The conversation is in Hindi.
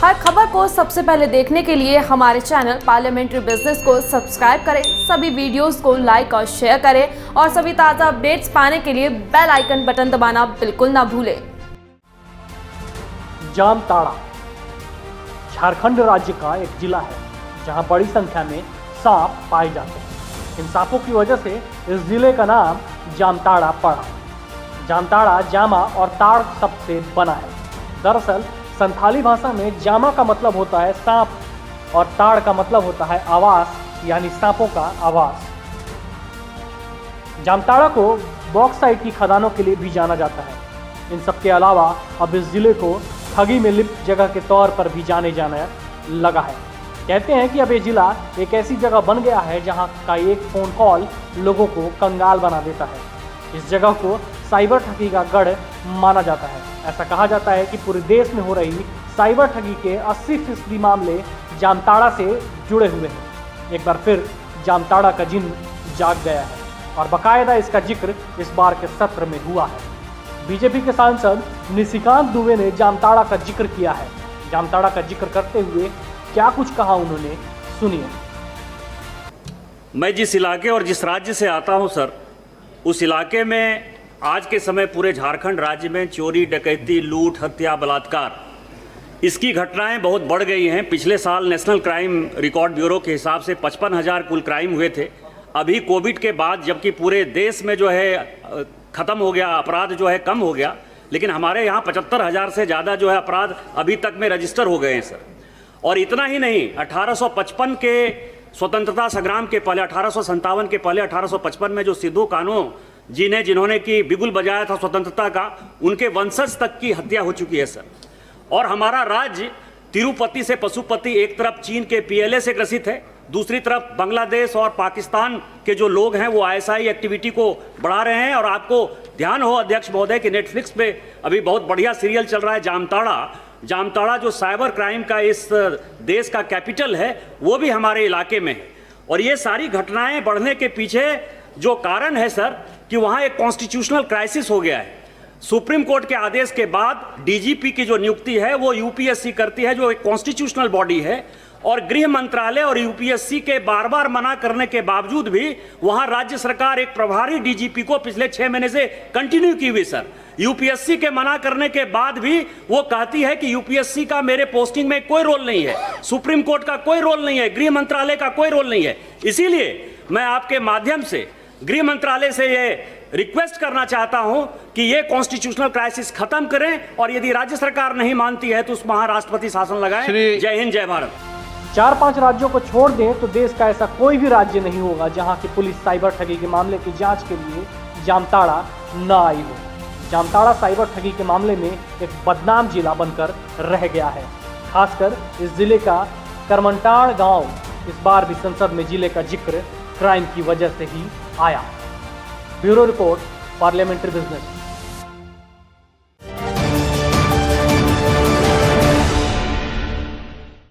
हर खबर को सबसे पहले देखने के लिए हमारे चैनल पार्लियामेंट्री बिजनेस को सब्सक्राइब करें, सभी वीडियोस को लाइक और शेयर करें और सभी ताज़ा अपडेट्स पाने के लिए बेल आइकन बटन दबाना बिल्कुल ना भूलें। जामताड़ा झारखंड राज्य का एक जिला है जहां बड़ी संख्या में सांप पाए जाते हैं। इन सांपों की वजह से इस जिले का नाम जामताड़ा पड़ा। जामताड़ा जामा और ताड़ शब्द से बना है। दरअसल संथाली भाषा में जामा का मतलब होता है सांप और ताड़ का मतलब होता है आवास, यानी सांपों का आवास। जामताड़ा को बॉक्साइट की खदानों के लिए भी जाना जाता है। इन सब के अलावा अब इस जिले को ठगी में लिप्त जगह के तौर पर भी जाने जाना लगा है। कहते हैं कि अब ये जिला एक ऐसी जगह बन गया है जहां का एक फोन कॉल लोगों को कंगाल बना देता है। इस जगह को साइबर ठगी का गढ़ माना जाता है। ऐसा कहा जाता है कि पूरे देश में हो रही साइबर ठगी के 80% मामले जामताड़ा से जुड़े हुए हैं। एक बार फिर जामताड़ा का जिन्न जाग गया है और बाकायदा इसका जिक्र इस बार के सत्र में हुआ है। बीजेपी के सांसद निशिकांत दुबे ने जामताड़ा का जिक्र किया है। जामताड़ा का जिक्र करते हुए क्या कुछ कहा उन्होंने, सुनिए। मैं जिस इलाके और जिस राज्य से आता हूं सर, उस इलाके में आज के समय पूरे झारखंड राज्य में चोरी, डकैती, लूट, हत्या, बलात्कार, इसकी घटनाएं बहुत बढ़ गई हैं। पिछले साल नेशनल क्राइम रिकॉर्ड ब्यूरो के हिसाब से 55,000 कुल क्राइम हुए थे। अभी कोविड के बाद जबकि पूरे देश में जो है ख़त्म हो गया, अपराध जो है कम हो गया, लेकिन हमारे यहाँ 75,000 से ज़्यादा जो है अपराध अभी तक में रजिस्टर हो गए हैं सर। और इतना ही नहीं, 1855 के स्वतंत्रता संग्राम के पहले, 1857 के पहले 1855 में जो सिद्धू कान्हू जी ने जिन्होंने की बिगुल बजाया था स्वतंत्रता का, उनके वंशज तक की हत्या हो चुकी है सर। और हमारा राज्य तिरुपति से पशुपति, एक तरफ चीन के PLA से ग्रसित है, दूसरी तरफ बांग्लादेश और पाकिस्तान के जो लोग हैं वो ISI एक्टिविटी को बढ़ा रहे हैं। और आपको ध्यान हो अध्यक्ष महोदय कि नेटफ्लिक्स पे अभी बहुत बढ़िया सीरियल चल रहा है जामताड़ा। जामताड़ा जो साइबर क्राइम का इस देश का कैपिटल है, वो भी हमारे इलाके में है। और ये सारी घटनाएं बढ़ने के पीछे जो कारण है सर, कि वहाँ एक कॉन्स्टिट्यूशनल क्राइसिस हो गया है। सुप्रीम कोर्ट के आदेश के बाद DGP की जो नियुक्ति है वो UPSC करती है, जो एक कॉन्स्टिट्यूशनल बॉडी है। और गृह मंत्रालय और UPSC के बार बार मना करने के बावजूद भी वहाँ राज्य सरकार एक प्रभारी DGP को पिछले 6 महीने से कंटिन्यू की हुई सर। UPSC के मना करने के बाद भी वो कहती है कि UPSC का मेरे पोस्टिंग में कोई रोल नहीं है, सुप्रीम कोर्ट का कोई रोल नहीं है, गृह मंत्रालय का कोई रोल नहीं है। इसीलिए मैं आपके माध्यम से गृह मंत्रालय से ये रिक्वेस्ट करना चाहता हूं कि ये कॉन्स्टिट्यूशनल क्राइसिस खत्म करें और यदि राज्य सरकार नहीं मानती है तो उस महाराष्ट्रपति शासन लगाएं। जय हिंद, जय भारत। 4-5 राज्यों को छोड़ दें तो देश का ऐसा कोई भी राज्य नहीं होगा जहां की पुलिस साइबर ठगी के मामले की जांच के लिए जामताड़ा न आई हो। जामताड़ा साइबर ठगी के मामले में एक बदनाम जिला बनकर रह गया है। खासकर इस जिले का करमनटाड़ गांव इस बार भी संसद में जिले का जिक्र क्राइम की वजह से ही आया। Bureau report, parliamentary business.